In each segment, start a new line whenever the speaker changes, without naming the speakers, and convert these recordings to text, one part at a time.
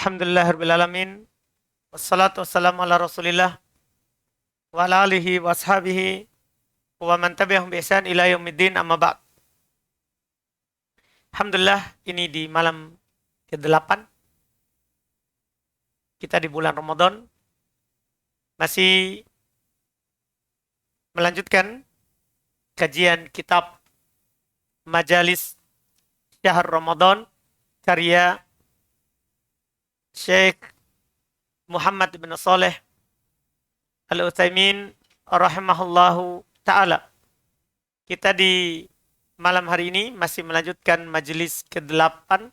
Alhamdulillahirrahmanirrahim. Wassalatu wassalamu ala rasulillah wa ala alihi wa ashabihi wa man tabi'ahum bi ihsan ila yaumiddin amma ba'd. Alhamdulillah, ini di malam ke-8 kita di bulan Ramadan masih melanjutkan kajian kitab Majalis Syahr Ramadan karya Syekh Muhammad bin Saleh Al-Utsaimin rahimahullahu ta'ala. Kita di malam hari ini masih melanjutkan majelis ke-8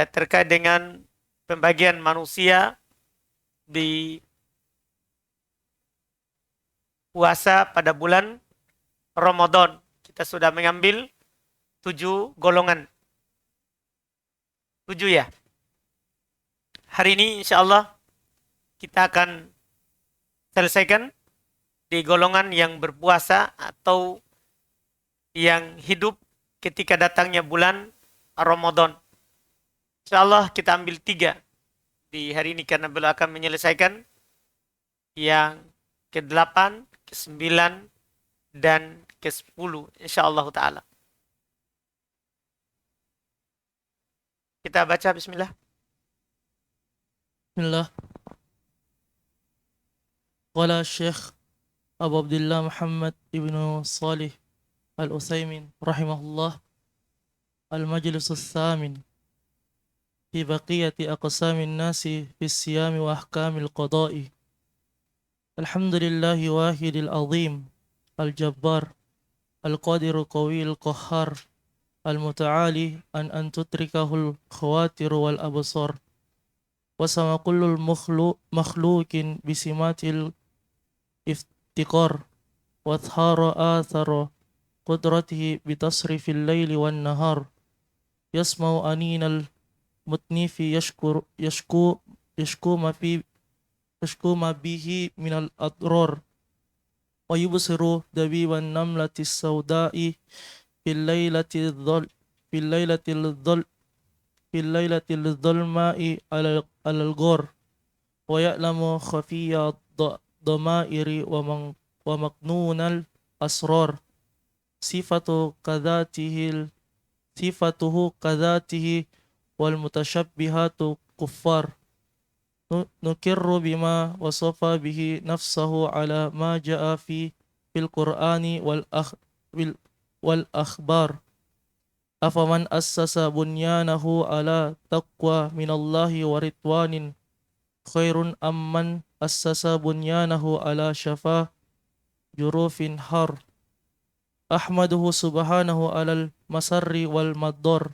terkait dengan pembagian manusia di puasa pada bulan Ramadan. Kita sudah mengambil 7 golongan. 7 ya. Hari ini insya Allah kita akan selesaikan di golongan yang berpuasa atau yang hidup ketika datangnya bulan Ramadan. Insya Allah kita ambil 3 di hari ini karena beliau akan menyelesaikan yang ke-8, ke-9, dan ke-10 insya Allah ta'ala. Kita baca bismillah.
Bismillah. Qala Syekh Abu Abdullah Muhammad ibnu Salih Al-Utsaimin rahimahullah, Al-Majlis Al-Thamin fi baqiyati aqsamin nasi fi siyami wa ahkamil qada'i. Alhamdulillahi wahidil azim Al-Jabbar Al-Qadiru Qawil Qahhar Al-Muta'ali an tutrikahul khawatir wal absar. Wasama kullul makhlukin bisimatil iftiqar wathara athara qudratihi bitasrifil layli wan nahar. Yasma'u aninal mutnifi yashku ma bihi minal adrar wa yubsiru dabiban namlatis sawda'i fil laylatil dhulma'i alal ghor wa ya'lamu khafiyya dhamairi wa maknunal asrar. Sifatuhu kadhatihi wal mutashabbihatu kuffar. Nukirru bima wasafa bihi nafsahu ala ma ja'a fil qur'ani wal akhbar. Afaman assasa bunyanahu ala taqwa minallahi wa ridwanin khairun amman assasa bunyanahu ala syafa jurufin har. Ahmaduhu subhanahu alal masarri wal maddar.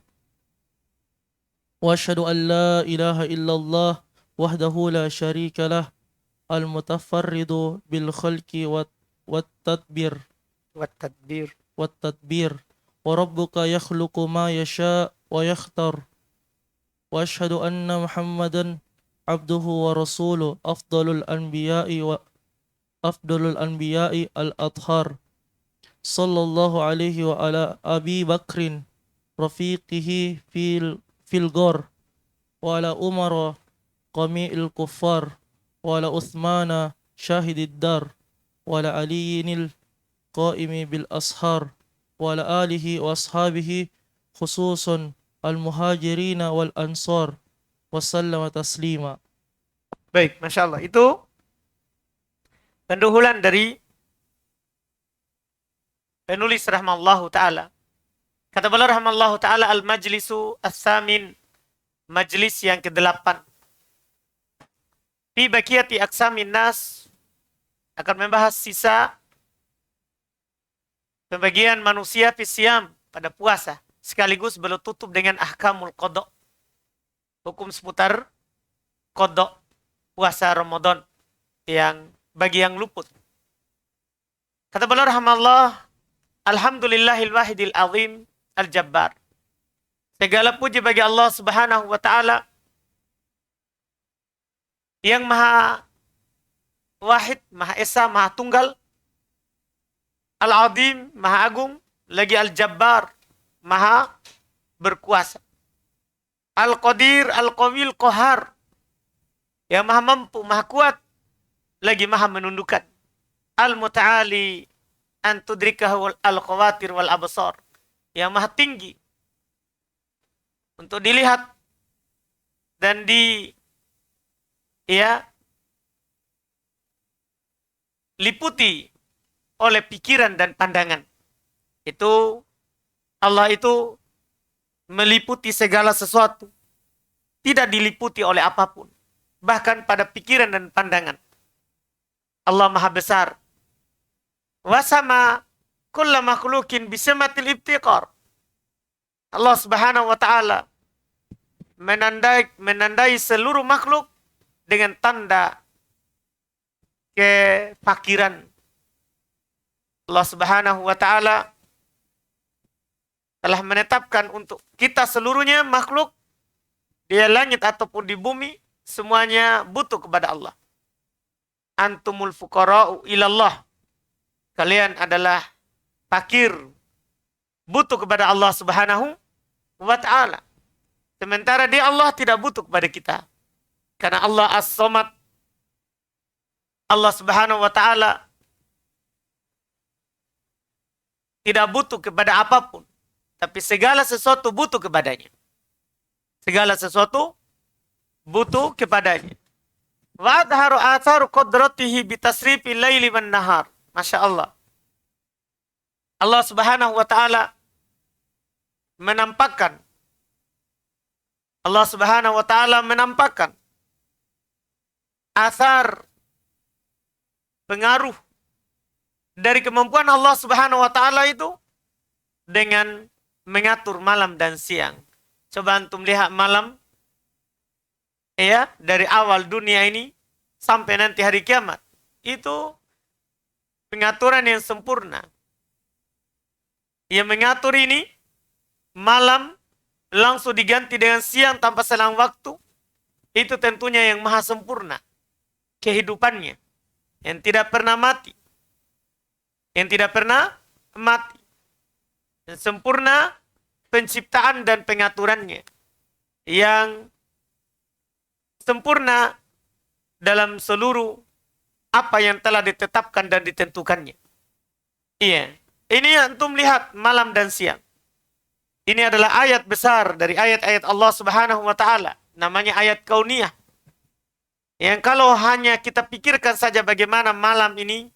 Wa asyhadu an la ilaha illallah wahdahu la syarika lah al mutafarridu bil khalqi wat tadbir. Wa rabbuka yakhluqu ma yasha wa yakhtar. Wa asyhadu anna Muhammadan abduhu wa rasuluh afdalul anbiya'i al-athhar. Sallallahu alaihi wa ala Abi Bakrin rafiqihi fil ghar wa ala Umar qami'il kuffar wa ala Uthmana syahidid dar wa ala Aliyinil qaimi bil ashar wa ala alihi wa ashabihi khususan al-muhajirina wal ansar wa sallama taslima.
Baik, Masya Allah. Itu pendahuluan dari penulis rahmallahu ta'ala. Kata beliau rahmallahu ta'ala, al-majlisu as-samin, majlis yang ke-8. Fi baqiyati aqsamin nas, akan membahas sisa pembagian manusia fi siyam, pada puasa. Sekaligus beliau tutup dengan ahkamul qada, hukum seputar qada puasa Ramadan yang bagi yang luput. Kata beliau rahmallah, alhamdulillahil wahidil azim al-jabbar. Segala puji bagi Allah subhanahu wa ta'ala yang maha wahid, maha esa, maha tunggal, al-azim, maha agung, lagi al-jabbar, maha berkuasa. Al-Qadir, Al-Qawil, Qahar. Yang maha mampu, maha kuat, lagi maha menundukkan. Al-Muta'ali an tudrikahu al-khawatir wal absar. Yang maha tinggi untuk dilihat dan ya liputi oleh pikiran dan pandangan. Itu Allah itu meliputi segala sesuatu. Tidak diliputi oleh apapun. Bahkan pada pikiran dan pandangan. Allah maha besar. Wasama kulla makhlukin bisamatil ibtiqar. Allah subhanahu wa ta'ala menandai seluruh makhluk dengan tanda kefakiran. Allah subhanahu wa ta'ala telah menetapkan untuk kita seluruhnya makhluk di langit ataupun di bumi, semuanya butuh kepada Allah. Antumul fuqara'u ilallah. Kalian adalah fakir, butuh kepada Allah subhanahu wa ta'ala. Sementara dia Allah tidak butuh kepada kita. Karena Allah as-samad. Allah subhanahu wa ta'ala tidak butuh kepada apapun. Tapi segala sesuatu butuh kepadanya. Segala sesuatu butuh kepadanya. Wa adharu atharu qadratihi bitasrifi laili wan nahar. Masya Allah. Allah subhanahu wa ta'ala menampakkan. Allah subhanahu wa ta'ala menampakkan athar pengaruh dari kemampuan Allah subhanahu wa ta'ala itu dengan mengatur malam dan siang. Coba antum lihat malam ya, dari awal dunia ini sampai nanti hari kiamat. Itu pengaturan yang sempurna. Yang mengatur ini malam langsung diganti dengan siang tanpa selang waktu. Itu tentunya yang maha sempurna kehidupannya, yang tidak pernah mati. Yang tidak pernah mati. Dan sempurna penciptaan dan pengaturannya. Yang sempurna dalam seluruh apa yang telah ditetapkan dan ditentukannya. Iya. Ini antum lihat malam dan siang. Ini adalah ayat besar dari ayat-ayat Allah subhanahu wa ta'ala. Namanya ayat kauniyah. Yang kalau hanya kita pikirkan saja bagaimana malam ini,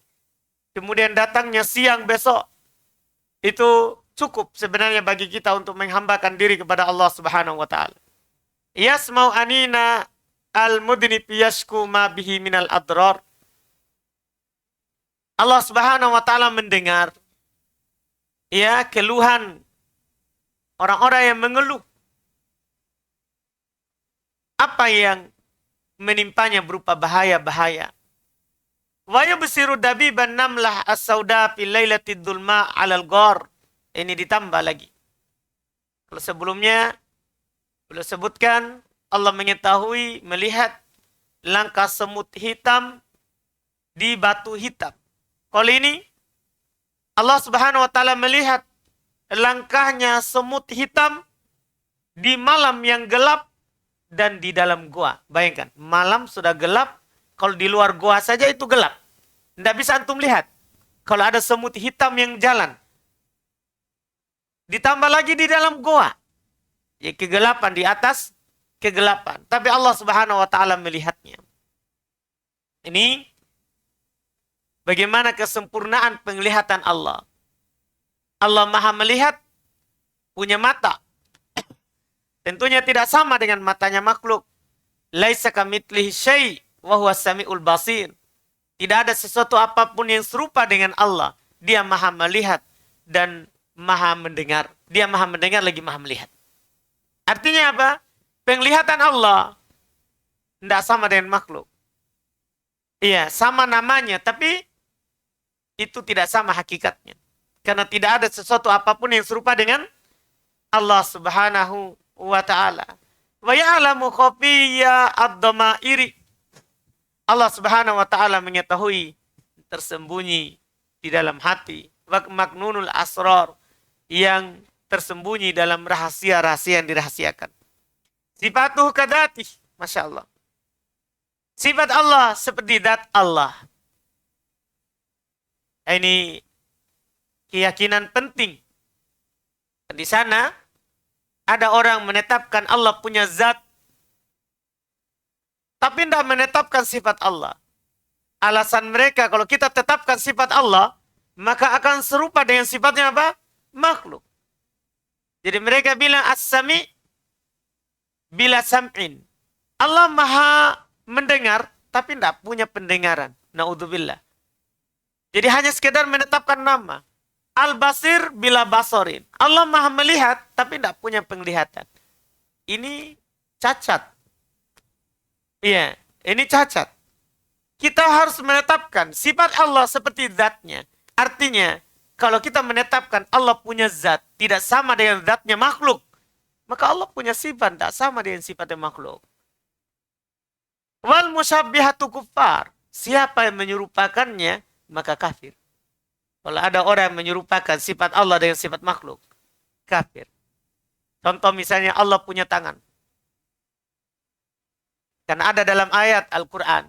kemudian datangnya siang besok, itu cukup sebenarnya bagi kita untuk menghambakan diri kepada Allah subhanahu wa ta'ala. Yasmau anina al-mudnib yashku ma bihi minal adrar. Allah subhanahu wa ta'ala mendengar ya keluhan orang-orang yang mengeluh. Apa yang menimpanya berupa bahaya-bahaya. Wa yubsiru dabiban namlah as-sauda fil lailatid dulma 'alal ghar. Ini ditambah lagi. Kalau sebelumnya beliau sebutkan Allah mengetahui, melihat langkah semut hitam di batu hitam. Kalau ini Allah subhanahu wa ta'ala melihat langkahnya semut hitam di malam yang gelap dan di dalam gua. Bayangkan, malam sudah gelap, kalau di luar gua saja itu gelap. Tidak bisa antum lihat. Kalau ada semut hitam yang jalan. Ditambah lagi di dalam gua. Ya, kegelapan di atas kegelapan. Tapi Allah subhanahu wa ta'ala melihatnya. Ini bagaimana kesempurnaan penglihatan Allah. Allah maha melihat, punya mata. Tentunya tidak sama dengan matanya makhluk. Laisa kamitslihi syai' wa huwas samiul basir. Tidak ada sesuatu apapun yang serupa dengan Allah. Dia maha melihat dan maha mendengar. Dia maha mendengar lagi maha melihat. Artinya apa? Penglihatan Allah tidak sama dengan makhluk. Iya, sama namanya, tapi itu tidak sama hakikatnya. Karena tidak ada sesuatu apapun yang serupa dengan Allah subhanahu wa ta'ala. Wa ya'lamu khafiyya ad-dhamairi. Allah subhanahu wa ta'ala mengetahui tersembunyi di dalam hati. Wa maknunul asrar, yang tersembunyi dalam rahasia-rahasia yang dirahasiakan. Sifatuhu kadati. Masya Allah. Sifat Allah seperti zat Allah. Ini keyakinan penting. Di sana ada orang menetapkan Allah punya zat, tapi tidak menetapkan sifat Allah. Alasan mereka kalau kita tetapkan sifat Allah, maka akan serupa dengan sifatnya apa? Makhluk. Jadi mereka bilang as-sami bila sam'in. Allah maha mendengar, tapi tidak punya pendengaran. Na'udzubillah. Jadi hanya sekedar menetapkan nama. Al-basir bila basorin. Allah maha melihat, tapi tidak punya penglihatan. Ini cacat. Iya, ini cacat. Kita harus menetapkan sifat Allah seperti zatnya. Artinya, kalau kita menetapkan Allah punya zat, tidak sama dengan zatnya makhluk, maka Allah punya sifat, tidak sama dengan sifatnya makhluk. Wal musyabbihatu kuffar. Siapa yang menyerupakannya, maka kafir. Kalau ada orang yang menyerupakan sifat Allah dengan sifat makhluk, kafir. Contoh misalnya Allah punya tangan. Kan ada dalam ayat Al-Quran.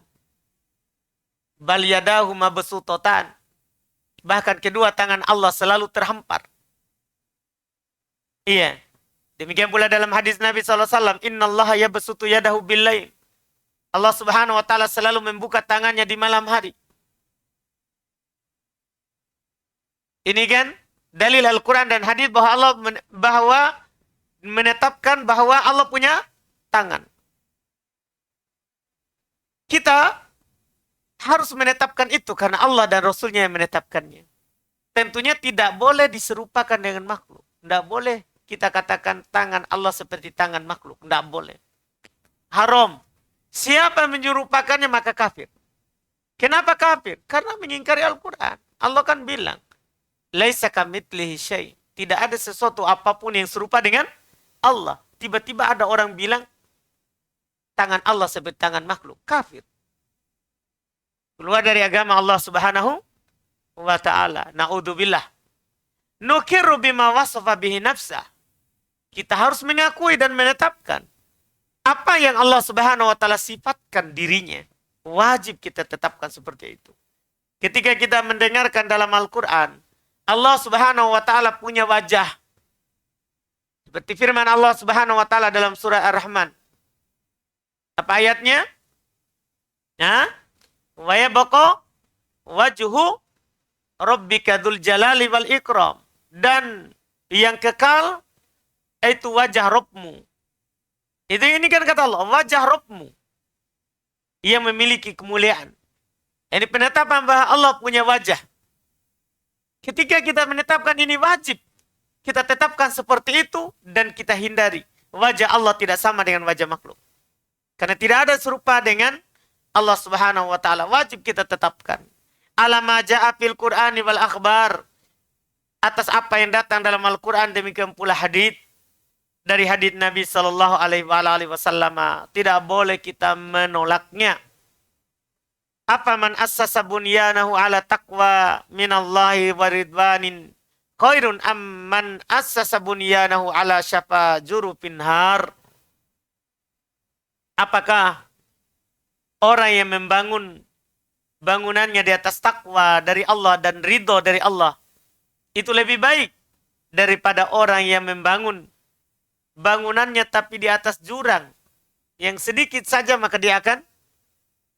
Bal yadahu mabsuutatan. Bahkan kedua tangan Allah selalu terhampar. Iya. Demikian pula dalam hadis Nabi SAW. Inna Allah yabsutu yadahu bil-lail. Allah subhanahu wa ta'ala selalu membuka tangannya di malam hari. Ini kan dalil Al-Quran dan hadis bahwa Allah menetapkan bahwa Allah punya tangan. Kita harus menetapkan itu karena Allah dan Rasulnya yang menetapkannya. Tentunya tidak boleh diserupakan dengan makhluk. Tidak boleh kita katakan tangan Allah seperti tangan makhluk. Tidak boleh. Haram. Siapa yang menyerupakannya maka kafir. Kenapa kafir? Karena mengingkari Al-Quran. Allah kan bilang, laisa kamitslihi syai'. Tidak ada sesuatu apapun yang serupa dengan Allah. Tiba-tiba ada orang bilang tangan Allah seperti tangan makhluk. Kafir. Keluar dari agama Allah subhanahu wa ta'ala. Na'udzubillah. Nukiru bima wasafa bihi nafsah. Kita harus mengakui dan menetapkan apa yang Allah subhanahu wa ta'ala sifatkan dirinya. Wajib kita tetapkan seperti itu. Ketika kita mendengarkan dalam Al-Quran, Allah subhanahu wa ta'ala punya wajah. Seperti firman Allah subhanahu wa ta'ala dalam surah Ar-Rahman. Apa ayatnya? Ya? Wa yabqa wajhu rabbika dzul jalali wal ikram. Dan yang kekal itu wajah Rabbmu. Ini kan kata Allah, wajah Rabbmu yang memiliki kemuliaan. Ini penetapan bahwa Allah punya wajah. Ketika kita menetapkan ini wajib, kita tetapkan seperti itu dan kita hindari. Wajah Allah tidak sama dengan wajah makhluk. Karena tidak ada serupa dengan Allah subhanahu wa ta'ala. Wajib kita tetapkan. Alama ja'a fil Qur'ani wal akhbar. Atas apa yang datang dalam Al-Quran, demikian pula hadits. Dari hadits Nabi sallallahu alaihi wasallam. Tidak boleh kita menolaknya. Apa man assasa bunyanahu ala taqwa minallahi wa ridwanin khairun amman assasa bunyanahu ala syafa jurufin har. Apakah orang yang membangun bangunannya di atas takwa dari Allah dan ridho dari Allah itu lebih baik daripada orang yang membangun bangunannya tapi di atas jurang yang sedikit saja maka dia akan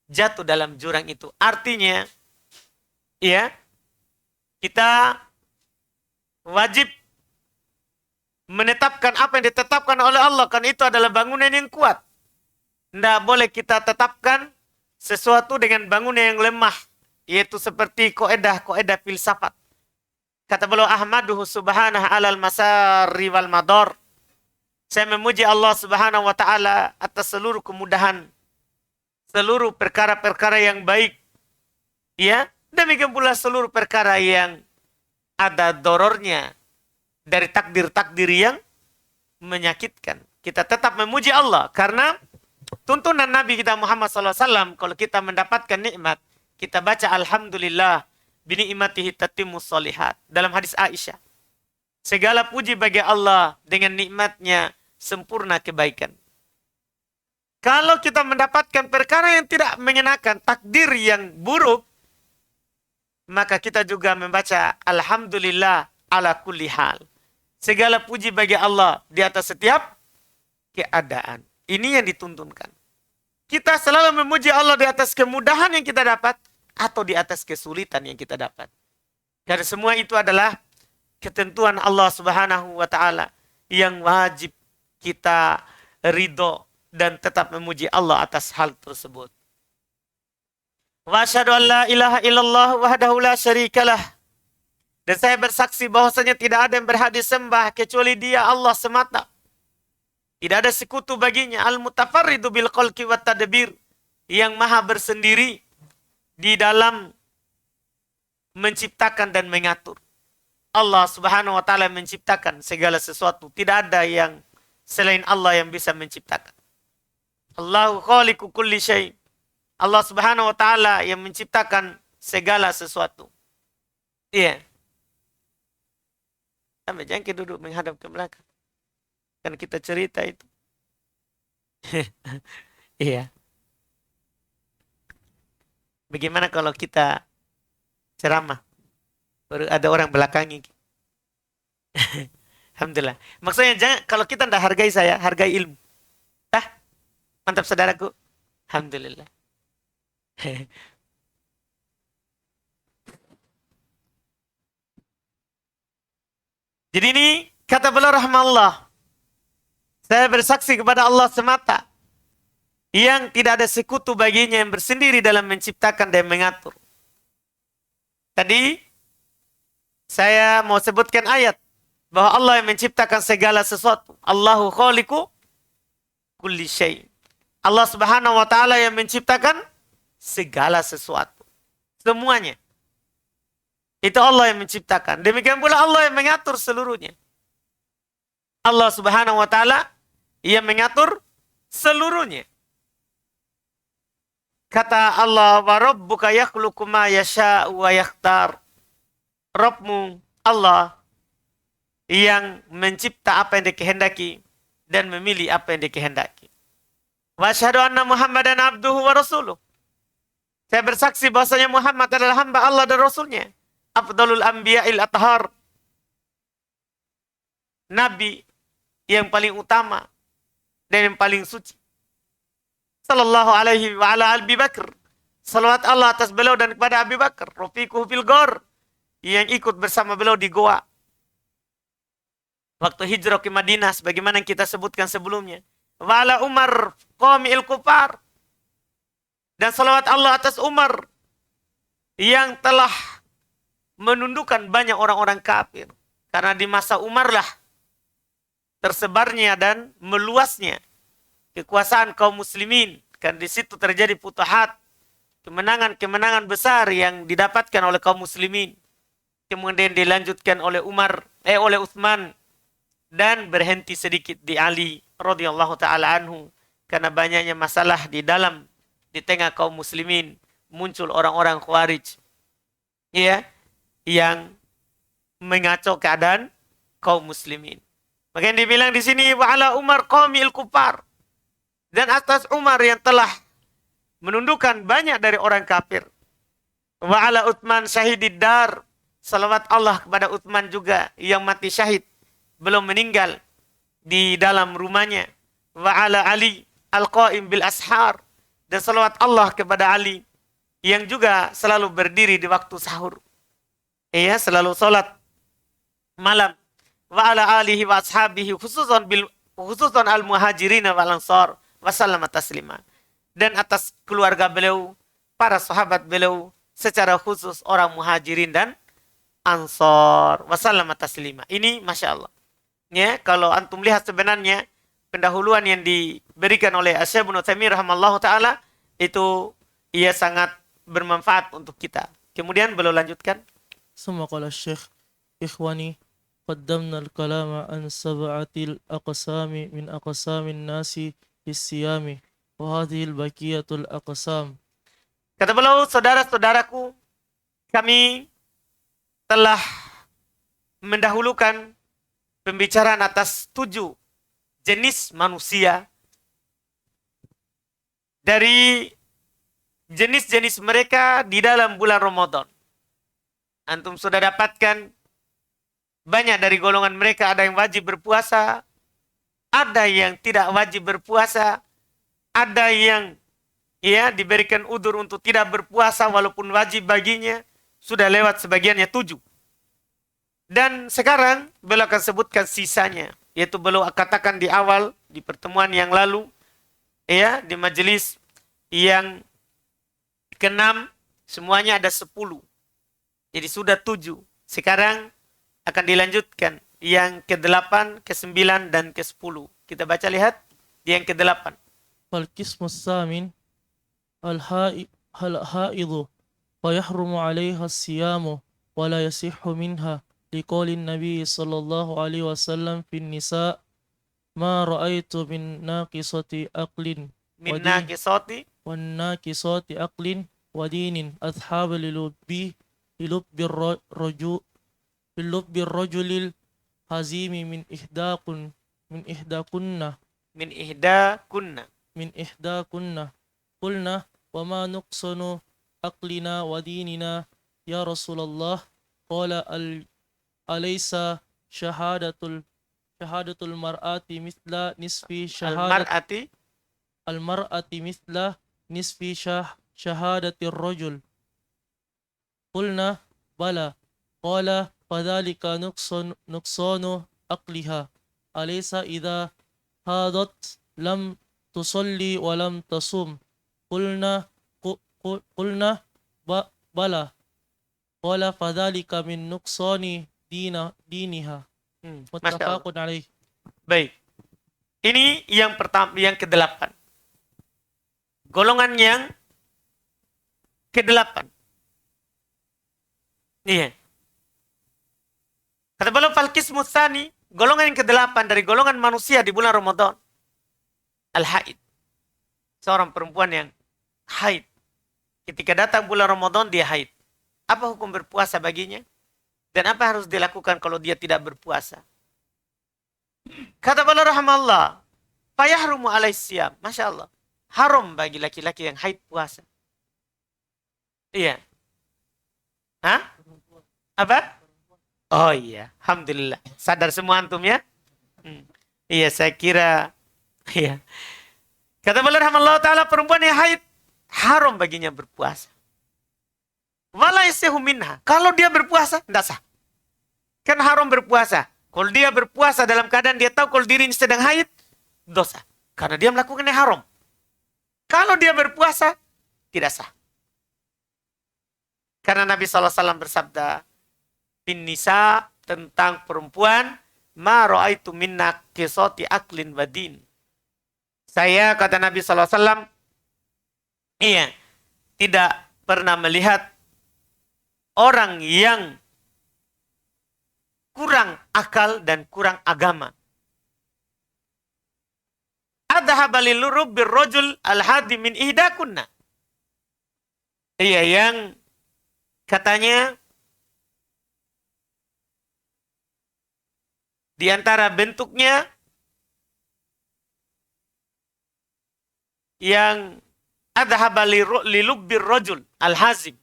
jatuh dalam jurang itu. Artinya, ya, kita wajib menetapkan apa yang ditetapkan oleh Allah, kan itu adalah bangunan yang kuat. Tidak boleh kita tetapkan sesuatu dengan bangunan yang lemah, yaitu seperti koedah filsafat. Kata beliau Ahmaduhu subhanahu alal masari wal madar. Saya memuji Allah subhanahu wa ta'ala atas seluruh kemudahan, seluruh perkara-perkara yang baik. Ya, demikian pula seluruh perkara yang ada dorornya dari takdir-takdir yang menyakitkan. Kita tetap memuji Allah karena tuntunan Nabi kita Muhammad SAW, kalau kita mendapatkan nikmat, kita baca Alhamdulillah bini'imatihi tatimmus sholihat. Dalam hadis Aisyah, segala puji bagi Allah, dengan nikmatnya sempurna kebaikan. Kalau kita mendapatkan perkara yang tidak mengenakan, takdir yang buruk, maka kita juga membaca Alhamdulillah ala kulli hal. Segala puji bagi Allah di atas setiap keadaan. Ini yang dituntunkan. Kita selalu memuji Allah di atas kemudahan yang kita dapat atau di atas kesulitan yang kita dapat. Karena semua itu adalah ketentuan Allah Subhanahu wa taala yang wajib kita ridho dan tetap memuji Allah atas hal tersebut. Wa asyhadu an la ilaha illallah wahdahu la syarikalah. Dan saya bersaksi bahwasanya tidak ada yang berhak disembah kecuali Dia, Allah semata. Tidak ada sekutu baginya. Al-mutafarridu bil khalqi wat tadbir, yang maha bersendiri di dalam menciptakan dan mengatur. Allah Subhanahu wa taala menciptakan segala sesuatu. Tidak ada yang selain Allah yang bisa menciptakan. Allahu khaliqu kulli syai'. Allah Subhanahu wa taala yang menciptakan segala sesuatu. Iya. Sampai jangan kita duduk menghadap ke belakang. Kan kita cerita itu. Iya. Bagaimana kalau kita ceramah? Baru ada orang belakangi. Alhamdulillah. Maksudnya jangan, kalau kita tidak hargai saya, hargai ilmu. Ah, mantap saudaraku. Alhamdulillah. Jadi ini kata beliau rahmallah. Saya bersaksi kepada Allah semata yang tidak ada sekutu baginya, yang bersendiri dalam menciptakan dan mengatur. Tadi saya mau sebutkan ayat bahwa Allah yang menciptakan segala sesuatu. Allahu khaliqu kulli syai'. Allah Subhanahu wa taala yang menciptakan segala sesuatu. Semuanya. Itu Allah yang menciptakan. Demikian pula Allah yang mengatur seluruhnya. Allah Subhanahu wa taala yang mengatur seluruhnya. Kata Allah, wa rabbuka yakhluqu ma yasha'u wa yakhtar. Rabbmu Allah yang mencipta apa yang dikehendaki dan memilih apa yang dikehendaki. Wa asyhadu anna Muhammadan abduhu wa rasuluh. Saya bersaksi bahwasanya Muhammad adalah hamba Allah dan Rasulnya. Afdalul anbiya'il athhar. Nabi yang paling utama dan yang paling suci. Sallallahu alaihi wa ala Abi Bakr. Salawat Allah atas beliau dan kepada Abi Bakar. Rafiquhu fil ghar. Yang ikut bersama beliau di goa. Waktu hijrah ke Madinah sebagaimana yang kita sebutkan sebelumnya. Wa ala Umar qami'il kufar. Dan salawat Allah atas Umar yang telah menundukkan banyak orang-orang kafir. Karena di masa Umar lah tersebarnya dan meluasnya kekuasaan kaum muslimin. Kan di situ terjadi futuhat, kemenangan-kemenangan besar yang didapatkan oleh kaum muslimin. Kemudian dilanjutkan oleh oleh Utsman dan berhenti sedikit di Ali radhiyallahu taala anhu karena banyaknya masalah di tengah kaum muslimin, muncul orang-orang Khawarij. Ya, yang mengacau keadaan kaum muslimin. Makanya dibilang di sini wa ala Umar qamil kufar. Dan atas Umar yang telah menundukkan banyak dari orang kafir. Wa ala Utsman syahidid dar. Salawat Allah kepada Utsman juga yang mati syahid, belum meninggal di dalam rumahnya. Wa ala Ali al-qaim bil ashar. Dan salawat Allah kepada Ali yang juga selalu berdiri di waktu sahur. Iya, selalu salat malam. Wa ala alihi wa ashabihi khususan al-muhajirin wal ansar wa sallama taslima. Dan atas keluarga beliau, para sahabat beliau, secara khusus orang muhajirin dan ansar wa sallama taslima. Ini Masya Allah. Ya, kalau antum lihat sebenarnya pendahuluan yang diberikan oleh Syekh Ibnu Taimiyah rahimallahu taala itu ia sangat bermanfaat untuk kita. Kemudian beliau lanjutkan.
ثم قال الشيخ إخواني قدمنا الكلام عن سبعة الأقسام من أقسام الناس في الصيام وهذه البقية الأقسام.
Kata beliau, saudara-saudaraku, kami telah mendahulukan pembicaraan atas 7 jenis manusia dari jenis-jenis mereka di dalam bulan Ramadan. Antum sudah dapatkan banyak dari golongan mereka, ada yang wajib berpuasa, ada yang tidak wajib berpuasa, ada yang diberikan udzur untuk tidak berpuasa walaupun wajib baginya, sudah lewat sebagiannya 7. Dan sekarang beliau akan sebutkan sisanya, yaitu beliau katakan di awal di pertemuan yang lalu, di majelis yang ke-6 semuanya ada 10. Jadi sudah 7. Sekarang akan dilanjutkan yang ke-8, ke-9 dan ke-10. Kita baca lihat di yang ke-8.
Fal qismus samin al-haidu fa yahrumu 'alaiha as-siyamu wa la yasihhu minha liqaulin nabiy sallallahu alaihi wasallam fin nisa ma ra'aitu min naqisati aqlin
Minna kisoti
wan naqisati aqlin wa dinin ashab lilubbi rajulil hazimi min ihdakunna min ihdakunna qulna wa ma nuqsanu aqlina wa dinina ya Rasulullah qala alaysa shahadatul mar'ati mithla nisfi shahadatir rajul qulna bala qala fadhalika nuqsanu aqliha alaysa idha hadat lam tusalli wa lam tasum qulna bala qala fadhalika min nuqsani diniha muttafaqun alaih.
Baik. Ini yang pertama, yang ke-8. Golongan yang ke-8. Iya. Kata beliau fal qismu tsani, golongan yang ke-8 dari golongan manusia di bulan Ramadan. Al-haid. Seorang perempuan yang haid. Ketika datang bulan Ramadan dia haid. Apa hukum berpuasa baginya? Dan apa harus dilakukan kalau dia tidak berpuasa? Kata beliau rahimallah, fayahrumu alaihi siyam. Masya Allah. Haram bagi laki-laki yang haid puasa. Iya. Hah? Apa? Oh iya, alhamdulillah. Sadar semua antum ya? Iya, saya kira. Iya. Kata beliau rahimallahu taala, perempuan yang haid haram baginya berpuasa. Wala yasehu minha. Kalau dia berpuasa, tidak sah. Kan haram berpuasa. Kalau dia berpuasa dalam keadaan dia tahu kalau dirinya sedang haid, dosa. Karena dia melakukan yang haram. Kalau dia berpuasa, tidak sah. Karena Nabi SAW bersabda, bin nisa, tentang perempuan, ma ra'aitu minna kisoti aklin wadin. Saya, kata Nabi SAW, tidak pernah melihat orang yang kurang akal dan kurang agama. Adhaba lilurub birrajul al-hadi min ihdakunna. Iya, yang katanya di antara bentuknya yang adhaba lilurub birrajul al-hazim.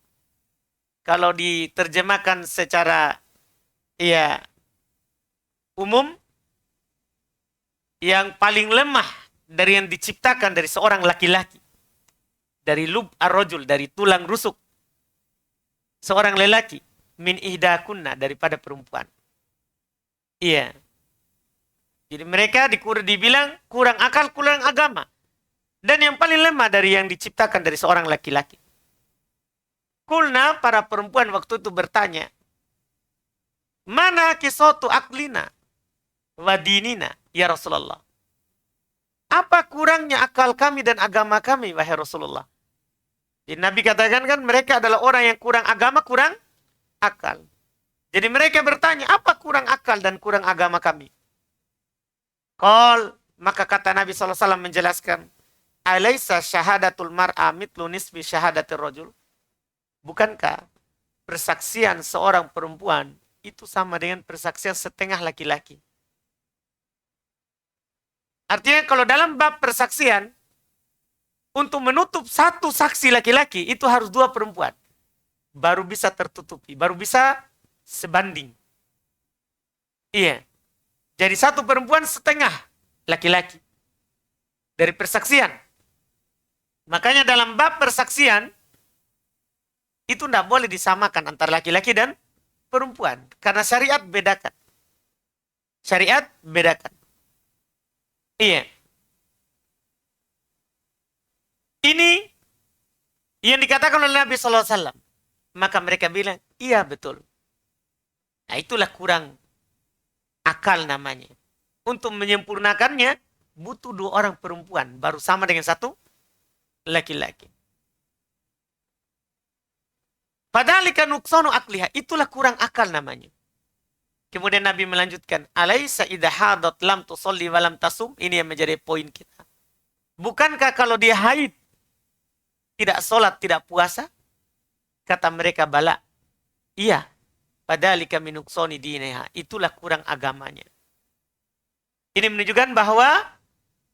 Kalau diterjemahkan secara umum, yang paling lemah dari yang diciptakan dari seorang laki-laki, dari lub ar-rajul, dari tulang rusuk seorang lelaki, min ihdakunna, daripada perempuan. Iya. Jadi mereka dibilang kurang akal, kurang agama, dan yang paling lemah dari yang diciptakan dari seorang laki-laki. Kulna, para perempuan waktu itu bertanya, mana kisatu aklina wadinina ya Rasulullah? Apa kurangnya akal kami dan agama kami, wahai Rasulullah? Jadi Nabi katakan kan mereka adalah orang yang kurang agama, kurang akal. Jadi mereka bertanya, apa kurang akal dan kurang agama kami? Maka kata Nabi SAW menjelaskan, alaysa syahadatul mar'a mitlu nisfi syahadatir rajul? Bukankah persaksian seorang perempuan itu sama dengan persaksian setengah laki-laki? Artinya kalau dalam bab persaksian, Untuk menutup satu saksi laki-laki itu harus dua perempuan. Baru bisa tertutupi, baru bisa sebanding. Iya. Jadi satu perempuan setengah laki-laki dari persaksian. Makanya dalam bab persaksian itu tidak boleh disamakan antara laki-laki dan perempuan. Karena syariat bedakan. Syariat bedakan. Iya. Ini yang dikatakan oleh Nabi SAW. Maka mereka bilang, iya betul. Nah itulah kurang akal namanya. Untuk menyempurnakannya, butuh dua orang perempuan. Baru sama dengan satu laki-laki. Padahal ikan nuksonu akliha. Itulah kurang akal namanya. Kemudian Nabi melanjutkan. Alaysa idha hadat lam tusolli walam tasum. Ini yang menjadi poin kita. Bukankah kalau dia haid, tidak sholat, tidak puasa? Kata mereka, bala. Iya. Padahal kami nuksoni dineha. Itulah kurang agamanya. Ini menunjukkan bahwa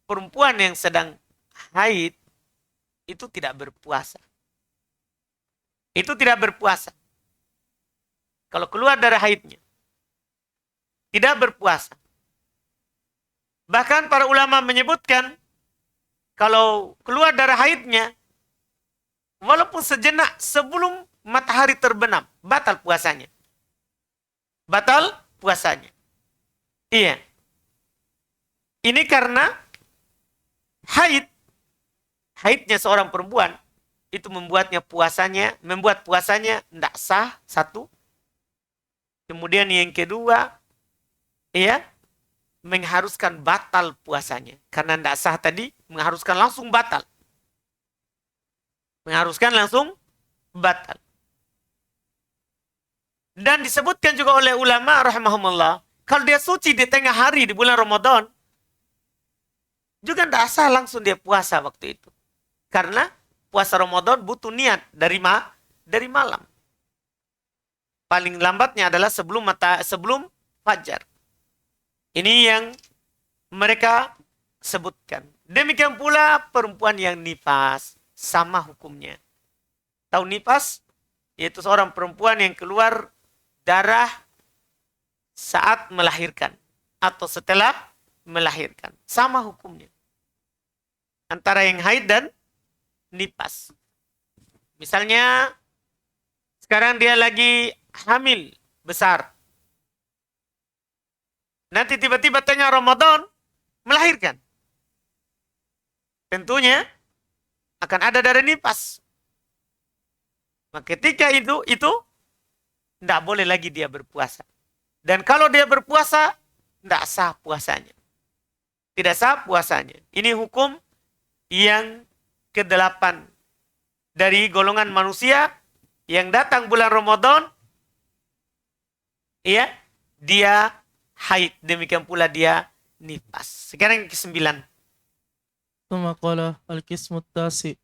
perempuan yang sedang haid itu tidak berpuasa. Itu tidak berpuasa. Kalau keluar dari haidnya. Tidak berpuasa. Bahkan para ulama menyebutkan kalau keluar dari haidnya, walaupun sejenak sebelum matahari terbenam, batal puasanya. Batal puasanya. Iya. Ini karena haidnya seorang perempuan itu membuat puasanya tidak sah, satu. Kemudian yang kedua, ya, mengharuskan batal puasanya. Karena tidak sah tadi, mengharuskan langsung batal. Mengharuskan langsung batal. Dan disebutkan juga oleh ulama rahimahumullah, kalau dia suci di tengah hari di bulan Ramadan, juga tidak sah langsung dia puasa waktu itu. Karena puasa Ramadan butuh niat dari malam. Paling lambatnya adalah sebelum fajar. Ini yang mereka sebutkan. Demikian pula perempuan yang nifas, sama hukumnya. Tahu nifas? Yaitu seorang perempuan yang keluar darah saat melahirkan atau setelah melahirkan. Sama hukumnya. Antara yang haid dan nifas. Misalnya sekarang dia lagi hamil besar. Nanti tiba-tiba tengah Ramadan melahirkan. Tentunya akan ada darah nifas. Maka ketika itu tidak boleh lagi dia berpuasa. Dan kalau dia berpuasa, tidak sah puasanya. Tidak sah puasanya. Ini hukum yang ke-8 dari golongan manusia yang datang bulan Ramadan, ya, dia haid, demikian pula dia nifas. Sekarang yang ke-9.
ثم قال القسم التاسع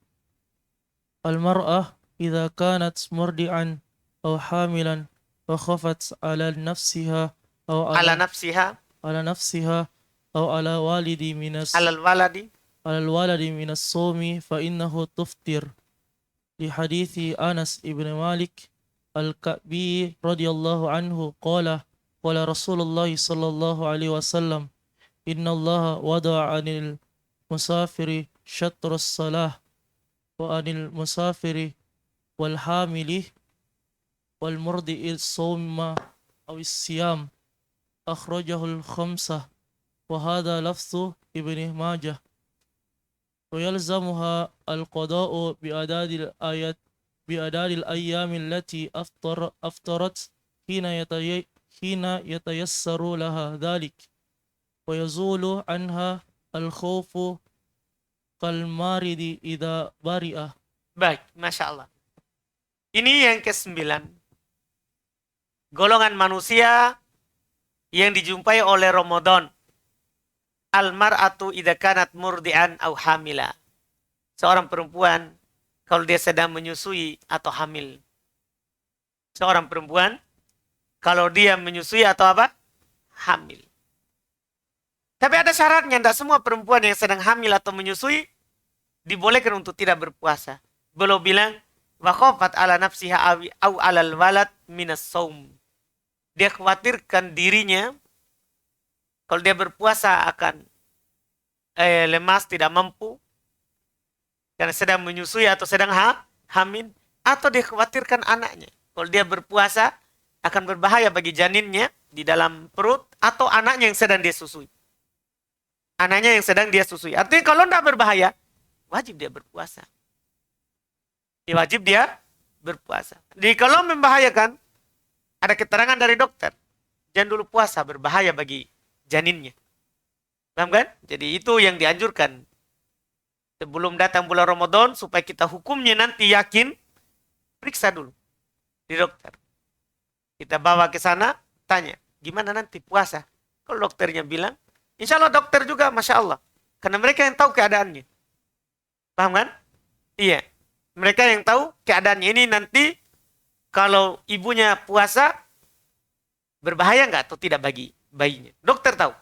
المرأة إذا كانت مرضعا أو حاملا فخفت على نفسها أو
Ala nafsiha,
على نفسها أو على والد
alal waladi,
على الولد من الصوم فإنه تفطر لحديث أنس بن مالك الكعبي رضي الله عنه قال قال رسول الله صلى الله عليه وسلم إن الله وضع عن المسافر شطر الصلاة وعن المسافر والحامل والمرضع الصوم أو الصيام أخرجه الخمسة وهذا لفظ ابن ماجه ويلزمها القضاء بأعداد الأيام التي أفطرت حين يتيسر لها ذلك ويزول عنها الخوف كالمارد إذا برئ.
Baik, Masya Allah. Ini yang ke-9. Golongan manusia yang dijumpai oleh Ramadan. Al-mar'atu idza kanat murdi'an au hamila. Seorang perempuan kalau dia sedang menyusui atau hamil. Seorang perempuan kalau dia menyusui atau apa? Hamil. Tapi ada syaratnya, tidak semua perempuan yang sedang hamil atau menyusui dibolehkan untuk tidak berpuasa. Beliau bilang, wa khafat ala nafsiha au alal walad minas saum. Dia khawatirkan dirinya kalau dia berpuasa akan lemas, tidak mampu karena sedang menyusui atau sedang hamil, atau dia khawatirkan anaknya. Kalau dia berpuasa akan berbahaya bagi janinnya di dalam perut atau anaknya yang sedang dia susui. Anaknya yang sedang dia susui. Artinya kalau tidak berbahaya, wajib dia berpuasa. Wajib dia berpuasa. Jadi kalau membahayakan, ada keterangan dari dokter. Jangan dulu puasa, berbahaya bagi janinnya. Paham kan? Jadi itu yang dianjurkan. Sebelum datang bulan Ramadan, supaya kita hukumnya nanti yakin, periksa dulu di dokter. Kita bawa ke sana, tanya, gimana nanti puasa? Kalau dokternya bilang, insya Allah dokter juga, Masya Allah. Karena mereka yang tahu keadaannya. Paham kan? Iya. Mereka yang tahu keadaannya ini nanti, kalau ibunya puasa, berbahaya nggak atau tidak bagi bayinya? Dokter tahu.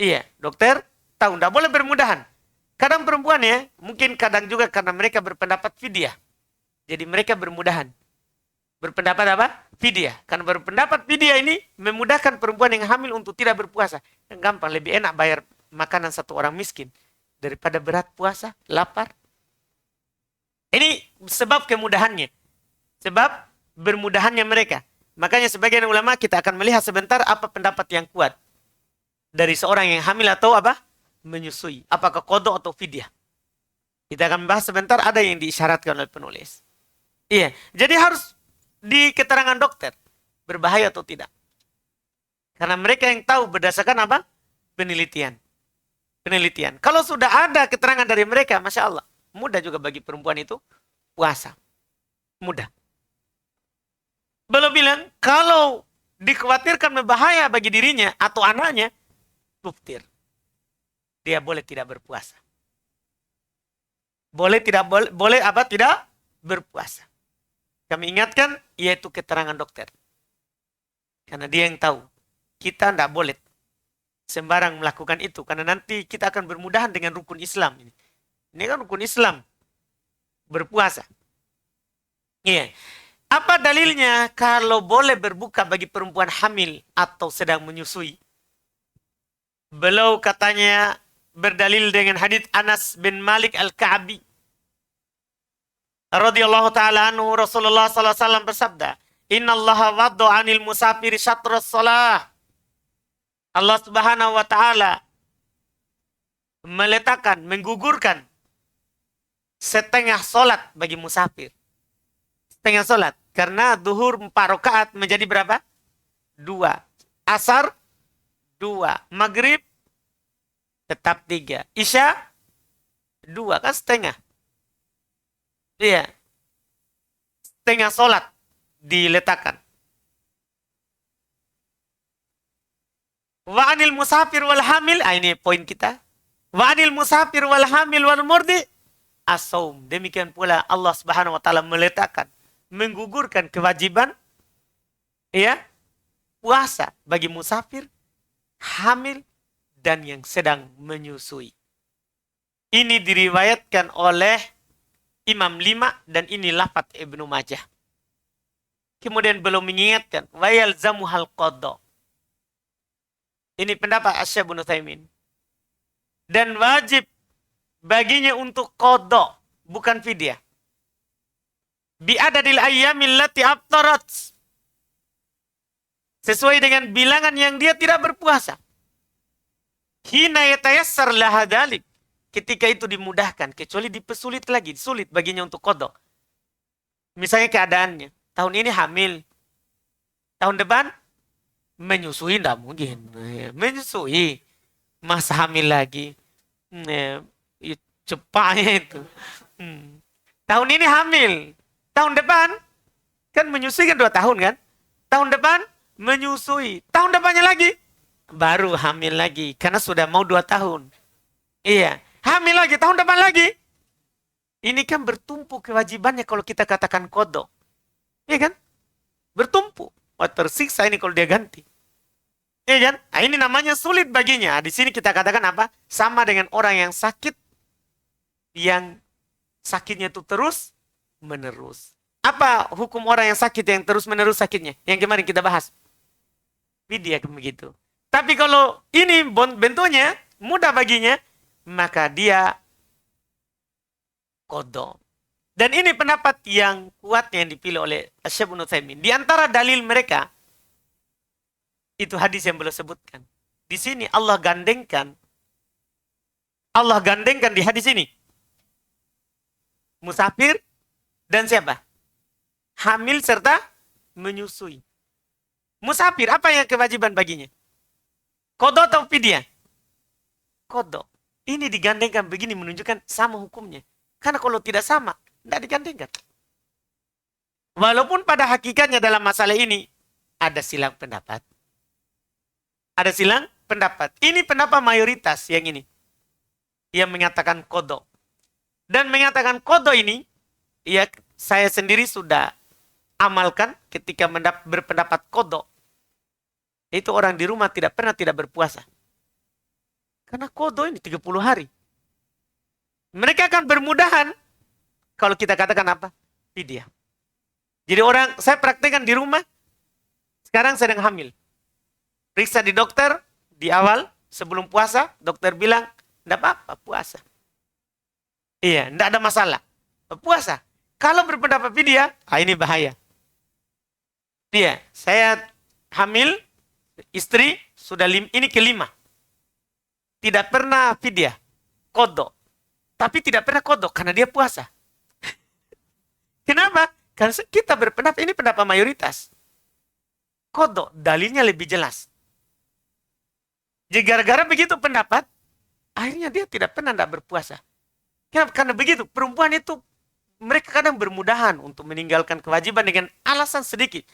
Iya, dokter tahu. Nggak boleh bermudahan. Kadang perempuan ya, mungkin kadang juga karena mereka berpendapat fidyah. Jadi mereka bermudahan. Berpendapat apa? Fidyah. Karena berpendapat fidyah ini memudahkan perempuan yang hamil untuk tidak berpuasa. Yang gampang, lebih enak bayar makanan satu orang miskin daripada berat puasa, lapar. Ini sebab kemudahannya. Sebab bermudahannya mereka. Makanya sebagian ulama kita akan melihat sebentar apa pendapat yang kuat dari seorang yang hamil atau apa? Menyusui. Apakah qadha atau fidyah. Kita akan bahas sebentar, ada yang diisyaratkan oleh penulis. Iya, jadi harus di keterangan dokter berbahaya atau tidak. Karena mereka yang tahu berdasarkan apa? Penelitian. Penelitian. Kalau sudah ada keterangan dari mereka, Masya Allah, mudah juga bagi perempuan itu puasa. Mudah. Belum bilang, kalau dikhawatirkan berbahaya bagi dirinya atau anaknya, tuftir. Dia boleh tidak berpuasa. Boleh tidak berpuasa. Kami ingatkan, yaitu keterangan dokter. Karena dia yang tahu. Kita tidak boleh sembarang melakukan itu. Karena nanti kita akan bermudahan dengan rukun Islam. Ini kan rukun Islam. Berpuasa. Iya. Apa dalilnya kalau boleh berbuka bagi perempuan hamil atau sedang menyusui? Beliau katanya berdalil dengan hadits Anas bin Malik Al-Ka'bi radhiyallahu ta'ala anhu, Rasulullah sallallahu alaihi wasallam bersabda, "Innallaha wadda 'anil musafiri syatras shalah." Allah Subhanahu wa taala meletakkan, menggugurkan setengah solat bagi musafir. Setengah solat. Karena duhur 4 rakaat menjadi berapa? 2. Asar 2. Maghrib tetap 3. Isya 2. Kan setengah. Iya. Setengah solat diletakkan. Wa anil musafir wal hamil. Ini poin kita. Wa anil musafir wal hamil wal murdi as-saum. Demikian pula Allah Subhanahu wa taala meletakkan, menggugurkan kewajiban ya puasa bagi musafir, hamil, dan yang sedang menyusui. Ini diriwayatkan oleh Imam 5 dan ini lafaz Ibnu Majah. Kemudian belum mengingatkan wa yalzamuhal qadha. Ini pendapat Asy-Syaikh Ibnu Utsaimin. Dan wajib baginya untuk qadha, bukan fidyah. Bi adadil ayyamil lati aftarat. Sesuai dengan bilangan yang dia tidak berpuasa. Hina yatayassar laha dzalik. Ketika itu dimudahkan, kecuali dipersulit lagi, sulit baginya untuk qadha. Misalnya keadaannya, tahun ini hamil, tahun depan menyusui, tidak mungkin. Menyusui, masa hamil lagi. Cepatnya itu. Tahun ini hamil, tahun depan, kan menyusui kan 2 tahun kan? Tahun depan menyusui, tahun depannya lagi, baru hamil lagi, karena sudah mau 2 tahun. Iya. Hamil lagi, tahun depan lagi. Ini kan bertumpu kewajibannya kalau kita katakan qadha. Iya kan? Bertumpu. Wah, tersiksa ini kalau dia ganti. Iya kan? Nah, ini namanya sulit baginya. Di sini kita katakan apa? Sama dengan orang yang sakit yang sakitnya itu terus menerus. Apa hukum orang yang sakit yang terus menerus sakitnya? Yang kemarin kita bahas. Fidyah begitu. Tapi kalau ini bentuknya mudah baginya, maka dia qadha. Dan ini pendapat yang kuat yang dipilih oleh Syekh Ibnu Utsaimin. Di antara dalil mereka, itu hadis yang beliau sebutkan. Di sini Allah gandengkan di hadis ini. Musafir dan siapa? Hamil serta menyusui. Musafir, apa yang kewajiban baginya? Qadha atau fidyah? Qadha. Ini digandengkan begini menunjukkan sama hukumnya. Karena kalau tidak sama, tidak digandengkan. Walaupun pada hakikatnya dalam masalah ini ada silang pendapat. Ada silang pendapat. Ini pendapat mayoritas yang ini. Yang mengatakan qadha. Dan mengatakan qadha ini, ya saya sendiri sudah amalkan ketika berpendapat qadha. Itu orang di rumah tidak pernah tidak berpuasa. Karena qadha ini 30 hari. Mereka akan bermudahan kalau kita katakan apa? Fidyah. Jadi saya praktekkan di rumah, sekarang sedang hamil. Periksa di dokter, di awal, sebelum puasa, dokter bilang, tidak apa-apa, puasa. Iya, tidak ada masalah. Puasa. Kalau berpendapat fidyah, ini bahaya. Iya, saya hamil, istri, sudah ini kelima. Tidak pernah fidyah, qadha. Tapi tidak pernah qadha, karena dia puasa. Kenapa? Karena kita berpendapat, ini pendapat mayoritas. Qadha, dalilnya lebih jelas. Jadi gara-gara begitu pendapat, akhirnya dia tidak pernah tidak berpuasa. Kenapa? Karena begitu, perempuan itu mereka kadang bermudahan untuk meninggalkan kewajiban dengan alasan sedikit.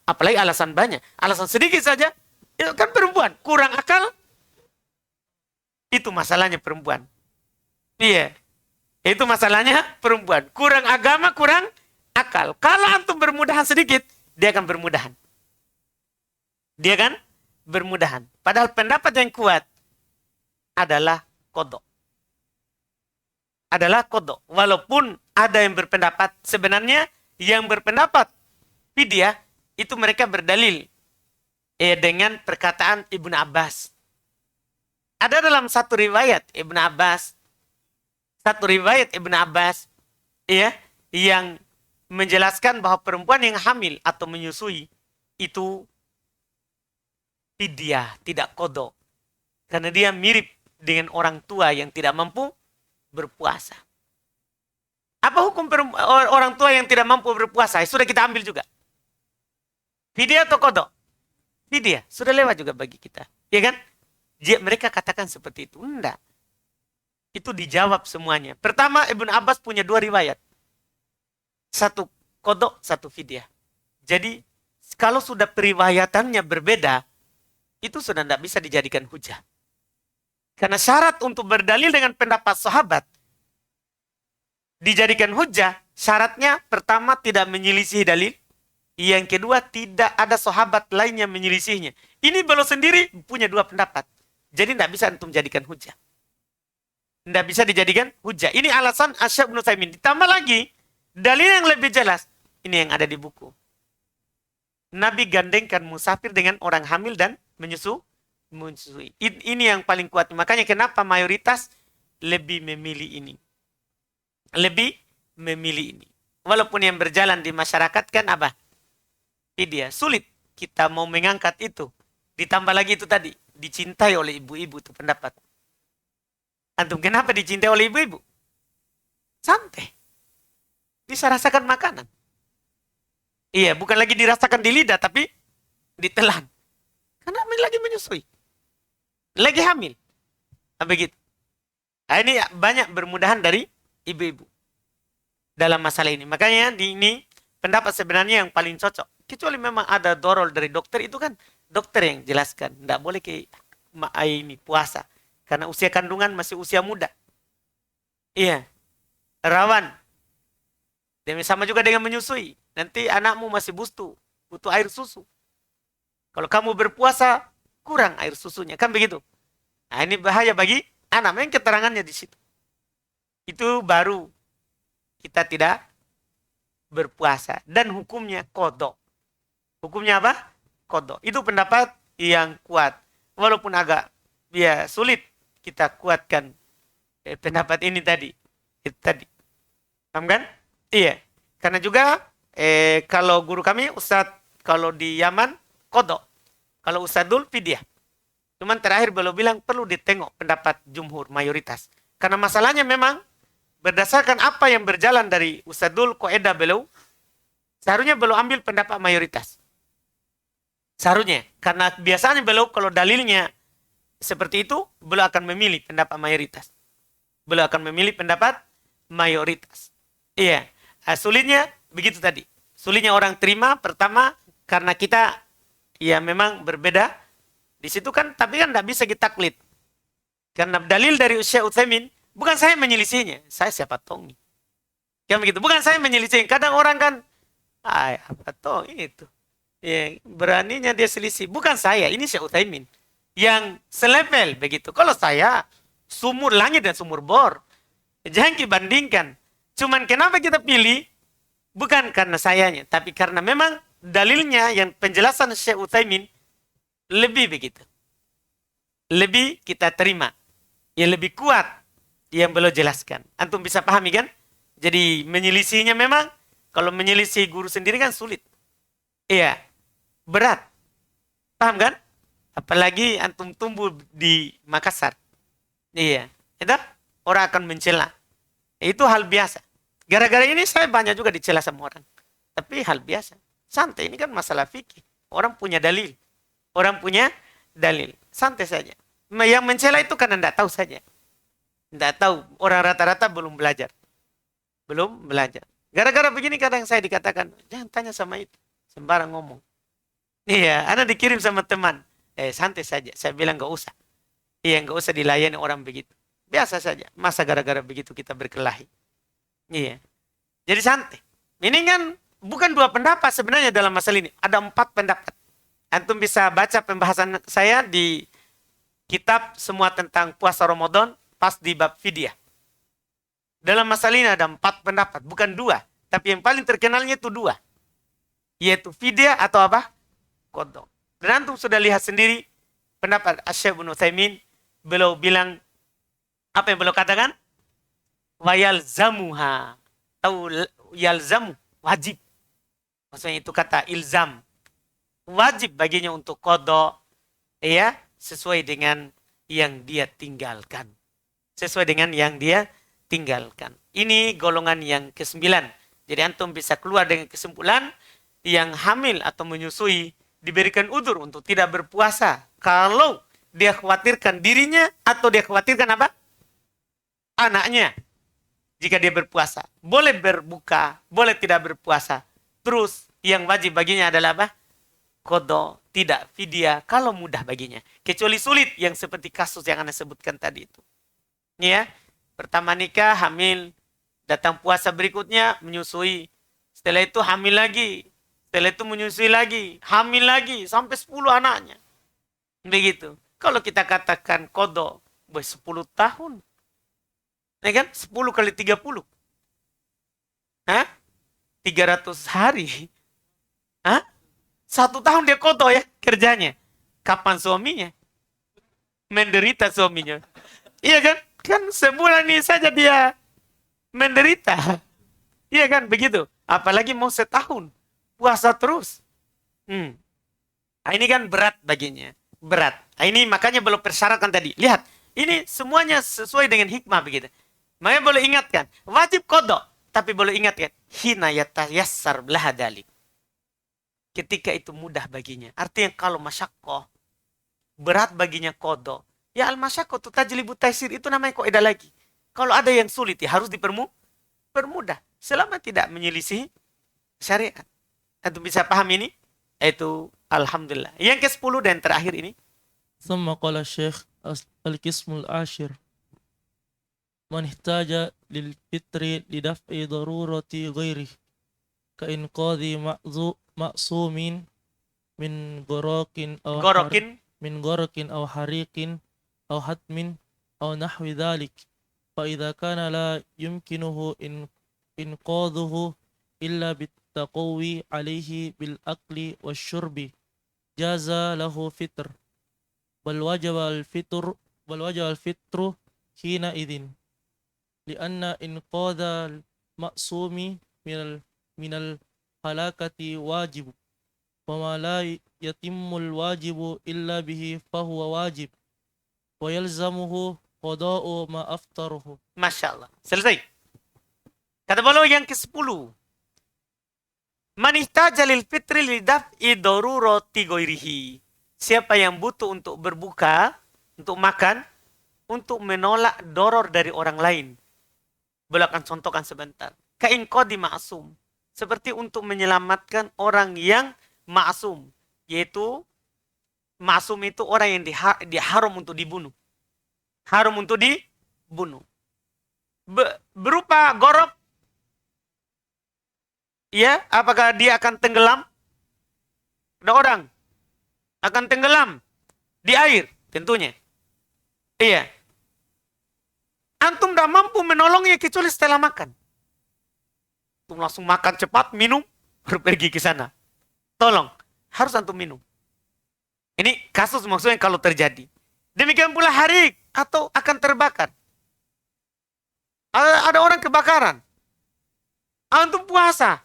Apalagi alasan banyak. Alasan sedikit saja, itu kan perempuan. Kurang akal, itu masalahnya perempuan. Iya. Itu masalahnya perempuan. Kurang agama, kurang akal. Kalau antum bermudahan sedikit, dia akan bermudahan. Dia kan bermudahan. Padahal pendapat yang kuat adalah qadha. Adalah qadha. Walaupun ada yang berpendapat, sebenarnya yang berpendapat fidyah itu mereka berdalil dengan perkataan Ibnu Abbas. Ada dalam satu riwayat Ibnu Abbas ya, yang menjelaskan bahwa perempuan yang hamil atau menyusui itu fidyah, tidak qadha. Karena dia mirip dengan orang tua yang tidak mampu berpuasa. Apa hukum orang tua yang tidak mampu berpuasa? Sudah kita ambil juga. Fidyah atau qadha? Fidyah. Sudah lewat juga bagi kita. Ya kan? Mereka katakan seperti itu. Enggak. Itu dijawab semuanya. Pertama, Ibnu Abbas punya dua riwayat. Satu qadha, satu fidyah. Jadi, kalau sudah periwayatannya berbeda, itu sudah tidak bisa dijadikan hujah. Karena syarat untuk berdalil dengan pendapat sahabat, dijadikan hujah, syaratnya pertama tidak menyelisih dalil. Yang kedua, tidak ada sahabat lain yang menyelisihnya. Ini beliau sendiri punya dua pendapat. Jadi tidak bisa untuk menjadikan hujah. Tidak bisa dijadikan hujah. Ini alasan Syekh Ibnu Utsaimin. Ditambah lagi, dalil yang lebih jelas. Ini yang ada di buku. Nabi gandengkan musafir dengan orang hamil dan menyusui. Ini yang paling kuat. Makanya kenapa mayoritas lebih memilih ini. Lebih memilih ini. Walaupun yang berjalan di masyarakat kan apa? Fidyah. Sulit kita mau mengangkat itu. Ditambah lagi itu tadi. Dicintai oleh ibu-ibu itu pendapat. Antum kenapa dicintai oleh ibu-ibu? Santai. Bisa rasakan makanan. Iya, bukan lagi dirasakan di lidah, tapi ditelan. Karena lagi menyusui. Lagi hamil. Nah, begitu. Nah, ini banyak bermudahan dari ibu-ibu. Dalam masalah ini. Makanya ini pendapat sebenarnya yang paling cocok. Kecuali memang ada dorol dari dokter, itu kan dokter yang jelaskan. Tidak boleh ke ini puasa. Karena usia kandungan masih usia muda. Iya. Rawan. Dan sama juga dengan menyusui. Nanti anakmu masih butuh air susu. Kalau kamu berpuasa, kurang air susunya. Kan begitu. Nah, ini bahaya bagi anak. Memang keterangannya di situ. Itu baru kita tidak berpuasa. Dan hukumnya kodok. Hukumnya apa? Kodok. Itu pendapat yang kuat. Walaupun agak sulit kita kuatkan pendapat ini tadi. Itu tadi. Paham kan? Iya. Karena juga kalau guru kami Ustadz kalau di Yaman kodok. Kalau Ustadzul fidyah. Cuman terakhir beliau bilang perlu ditengok pendapat jumhur mayoritas. Karena masalahnya memang berdasarkan apa yang berjalan dari Ustadzul Qaedah beliau, seharusnya beliau ambil pendapat mayoritas. Seharusnya. Karena biasanya beliau kalau dalilnya seperti itu, beliau akan memilih pendapat mayoritas. Beliau akan memilih pendapat mayoritas. Iya. Sulitnya begitu tadi. Sulitnya orang terima pertama karena kita ya memang berbeda. Di situ kan, tapi kan tidak bisa kita taklid. Karena dalil dari Syekh Utsaimin, bukan saya menyelisihinya. Saya siapa tong. Kan begitu. Bukan saya menyelisihi. Kadang orang kan, apa tong itu. Ya, beraninya dia selisih. Bukan saya, ini Syekh Utsaimin. Yang selevel begitu. Kalau saya, sumur langit dan sumur bor. Jangan dibandingkan. Cuman kenapa kita pilih? Bukan karena sayanya. Tapi karena memang dalilnya yang penjelasan Syekh Utsaimin lebih begitu. Lebih kita terima. Yang lebih kuat yang beliau jelaskan. Antum bisa pahami kan? Jadi menyelisihinya memang, kalau menyelisih guru sendiri kan sulit. Iya, berat. Paham kan? Apalagi antum tumbuh di Makassar. Iya, itu orang akan mencela. Itu hal biasa. Gara-gara ini saya banyak juga dicela sama orang. Tapi hal biasa. Santai, ini kan masalah fikih. Orang punya dalil. Orang punya dalil. Santai saja. Yang mencela itu karena tidak tahu saja. Tidak tahu. Orang rata-rata belum belajar. Belum belajar. Gara-gara begini kadang saya dikatakan, jangan tanya sama itu. Sembarang ngomong. Iya, Anda dikirim sama teman. Santai saja. Saya bilang gak usah. Iya, gak usah dilayani orang begitu. Biasa saja. Masa gara-gara begitu kita berkelahi. Iya. Jadi santai. Ini kan bukan dua pendapat sebenarnya dalam masalah ini. Ada 4 pendapat. Antum bisa baca pembahasan saya di kitab semua tentang puasa Ramadan pas di bab fidyah. Dalam masalah ini ada 4 pendapat, bukan 2. Tapi yang paling terkenalnya itu 2. Yaitu fidyah atau apa? Qadha. Dan antum sudah lihat sendiri pendapat Syekh Ibnu Utsaimin, beliau bilang apa yang beliau katakan? Wa yalzamuha. Atau yalzamu, wajib. Maksudnya itu kata ilzam. Wajib baginya untuk qadha, ya, sesuai dengan yang dia tinggalkan. Sesuai dengan yang dia tinggalkan. Ini golongan yang ke-9. Jadi antum bisa keluar dengan kesimpulan yang hamil atau menyusui diberikan udzur untuk tidak berpuasa kalau dia khawatirkan dirinya atau dia khawatirkan apa? Anaknya. Jika dia berpuasa, boleh berbuka, boleh tidak berpuasa. Terus yang wajib baginya adalah apa? Qadha, tidak fidyah kalau mudah baginya. Kecuali sulit yang seperti kasus yang Anda sebutkan tadi itu. Ya, pertama nikah, hamil, datang puasa berikutnya menyusui. Setelah itu hamil lagi. Setelah itu menyusui lagi, hamil lagi sampai 10 anaknya. Begitu. Kalau kita katakan qadha 10 tahun. Ya kan? 10 kali 30. Hah? 300 hari. Hah? 1 tahun dia qadha ya kerjanya. Kapan suaminya? Menderita suaminya. Iya kan? Kan sebulan ini saja dia menderita. Iya kan? Begitu. Apalagi mau setahun. Puasa terus. Nah, ini kan berat baginya. Berat. Nah, ini makanya belum persyaratkan tadi. Lihat. Ini semuanya sesuai dengan hikmah begitu. Makanya boleh ingatkan. Wajib qadha. Tapi boleh ingatkan. Hina yatayassar laha dalik. Ketika itu mudah baginya. Artinya kalau masyaqqah. Berat baginya qadha. Ya al-masyaqqah tu tajlibu taisir. Itu namanya kaidah lagi. Kalau ada yang sulit ya harus dipermudah. Selama tidak menyelisih syariat. Antum bisa paham ini? Itu alhamdulillah. Yang ke-10 dan terakhir ini.
ثم قال الشيخ القسم العاشر من احتاج للفطر لدفع ضرورة غيره كإنقاذ معصوم من غرق أو
Gorokin.
من غرق أو حريق أو حتم أو نحو ذلك فإذا كان لا يمكنه إنقاذه إلا بالتقوي عليه بالأكل والشرب جاز له فطر بل وجب الفطر حينئذ لأن إنقاذ المعصوم من الهلاكة واجب وما لا يتم الواجب إلا به فهو واجب ويلزمه قضاء ما أفطره.
Masya Allah. Selesai. Kata beliau yang ke-10. Man ihtaja lil fitri lidaf'i darurati ghairihi. Siapa yang butuh untuk berbuka, untuk makan, untuk menolak doror dari orang lain. Beliau akan contohkan sebentar. Ka'inqadi ma'asum. Seperti untuk menyelamatkan orang yang ma'asum. Yaitu, ma'asum itu orang yang haram untuk dibunuh. Haram untuk dibunuh. Berupa gorok. Ya, apakah dia akan tenggelam? Ada orang akan tenggelam di air, tentunya. Iya. Antum tidak mampu menolongnya kecuali setelah makan. Antum langsung makan cepat, minum, baru pergi ke sana. Tolong, harus antum minum. Ini kasus maksudnya kalau terjadi. Demikian pula harik atau akan terbakar. Ada orang kebakaran. Antum puasa.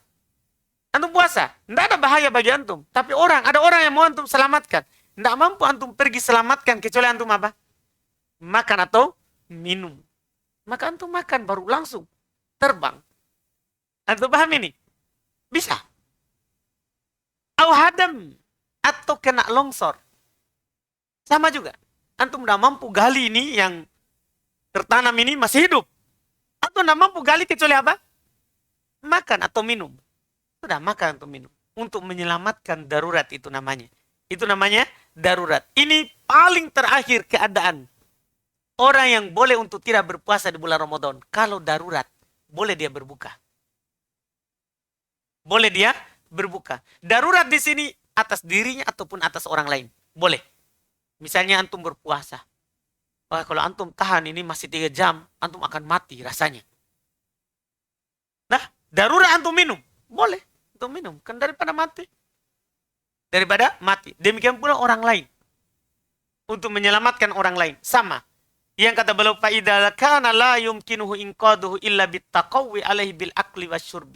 Antum puasa, tidak ada bahaya bagi antum. Tapi ada orang yang mau antum selamatkan. Tidak mampu antum pergi selamatkan kecuali antum apa? Makan atau minum. Maka antum makan baru langsung terbang. Antum paham ini? Bisa. Au hadam atau kena longsor. Sama juga. Antum tidak mampu gali ini yang tertanam ini masih hidup. Atau tidak mampu gali kecuali apa? Makan atau minum. Sudah makan atau minum. Untuk menyelamatkan darurat itu namanya. Itu namanya darurat. Ini paling terakhir keadaan. Orang yang boleh untuk tidak berpuasa di bulan Ramadan. Kalau darurat, boleh dia berbuka. Boleh dia berbuka. Darurat di sini atas dirinya ataupun atas orang lain. Boleh. Misalnya antum berpuasa. Wah, kalau antum tahan ini masih 3 jam, antum akan mati rasanya. Nah, darurat antum minum. Boleh untuk minum. Kan daripada mati. Daripada mati. Demikian pula orang lain. Untuk menyelamatkan orang lain. Sama. Yang kata beliau, فَإِذَا كَانَ لَا يُمْكِنُهُ إِنْقَاذُهُ إِلَّا بِالتَّقَوِّ عَلَيْهِ بِالْأَكْلِ وَالشُّرْبِ.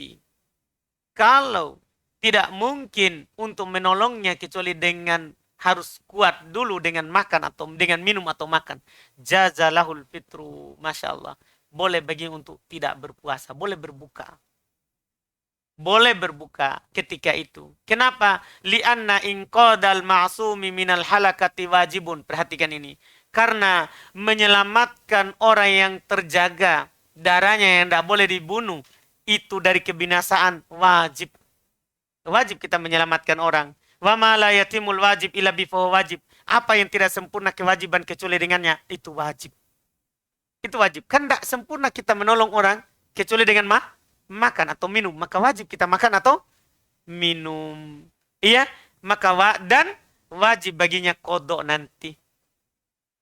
Kalau tidak mungkin untuk menolongnya kecuali dengan harus kuat dulu dengan makan atau dengan minum atau makan. Jazalahul fitru. Masya Allah. Boleh bagi untuk tidak berpuasa. Boleh berbuka. Boleh berbuka ketika itu. Kenapa? Li'anna inqadal ma'sumi minal halakati wajibun. Perhatikan ini. Karena menyelamatkan orang yang terjaga, darahnya yang tidak boleh dibunuh, itu dari kebinasaan wajib. Wajib kita menyelamatkan orang. Wa ma la yatimul wajib illa bi wajib. Apa yang tidak sempurna kewajiban kecuali dengannya, itu wajib. Itu wajib. Kan tidak sempurna kita menolong orang kecuali dengan makan atau minum. Maka wajib kita makan atau minum. Iya, maka dan wajib baginya kodok nanti.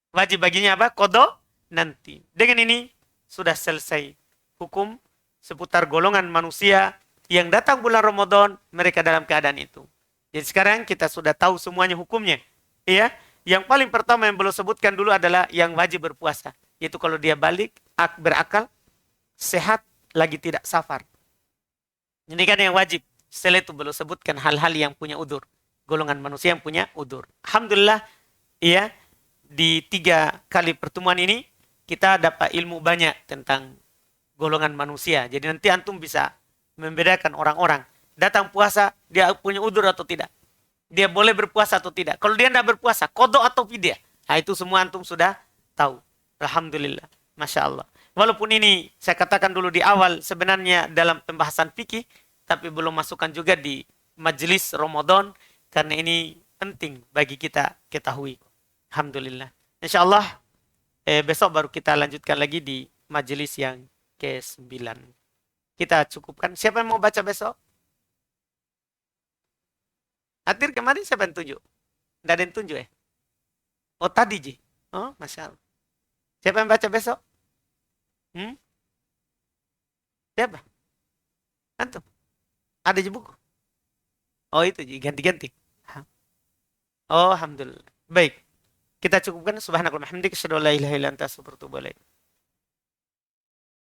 Wajib baginya apa? Kodok nanti. Dengan ini sudah selesai hukum seputar golongan manusia yang datang bulan Ramadan, mereka dalam keadaan itu. Jadi sekarang kita sudah tahu semuanya hukumnya. Iya, yang paling pertama yang belum sebutkan dulu adalah yang wajib berpuasa. Yaitu kalau dia balik, berakal, sehat, lagi tidak safar. Ini kan yang wajib. Setelah itu belum sebutkan hal-hal yang punya udur. Golongan manusia yang punya udur. Alhamdulillah, iya, di 3 kali pertemuan ini, kita dapat ilmu banyak tentang golongan manusia. Jadi nanti antum bisa membedakan orang-orang. Datang puasa, dia punya udur atau tidak. Dia boleh berpuasa atau tidak. Kalau dia tidak berpuasa, kodok atau fidyah. Nah, itu semua antum sudah tahu. Alhamdulillah. Masya Allah. Walaupun ini saya katakan dulu di awal sebenarnya dalam pembahasan fikih, tapi belum masukkan juga di majelis Ramadan karena ini penting bagi kita ketahui. Alhamdulillah. Insya Allah besok baru kita lanjutkan lagi di majelis yang ke-9. Kita cukupkan. Siapa yang mau baca besok? Hadir kemarin siapa yang tunjuk? Tidak ada yang tunjuk ya? Oh tadi Ji. Oh Masya Allah. Siapa yang baca besok? Hmm? Siapa? Antum? Ada di buku? Oh itu Ji, ganti-ganti. Hah? Oh, alhamdulillah. Baik, kita cukupkan. Subhanakallahumma hamdika asyhadu an la ilaha illa anta astaghfiruka wa atubu ilaik.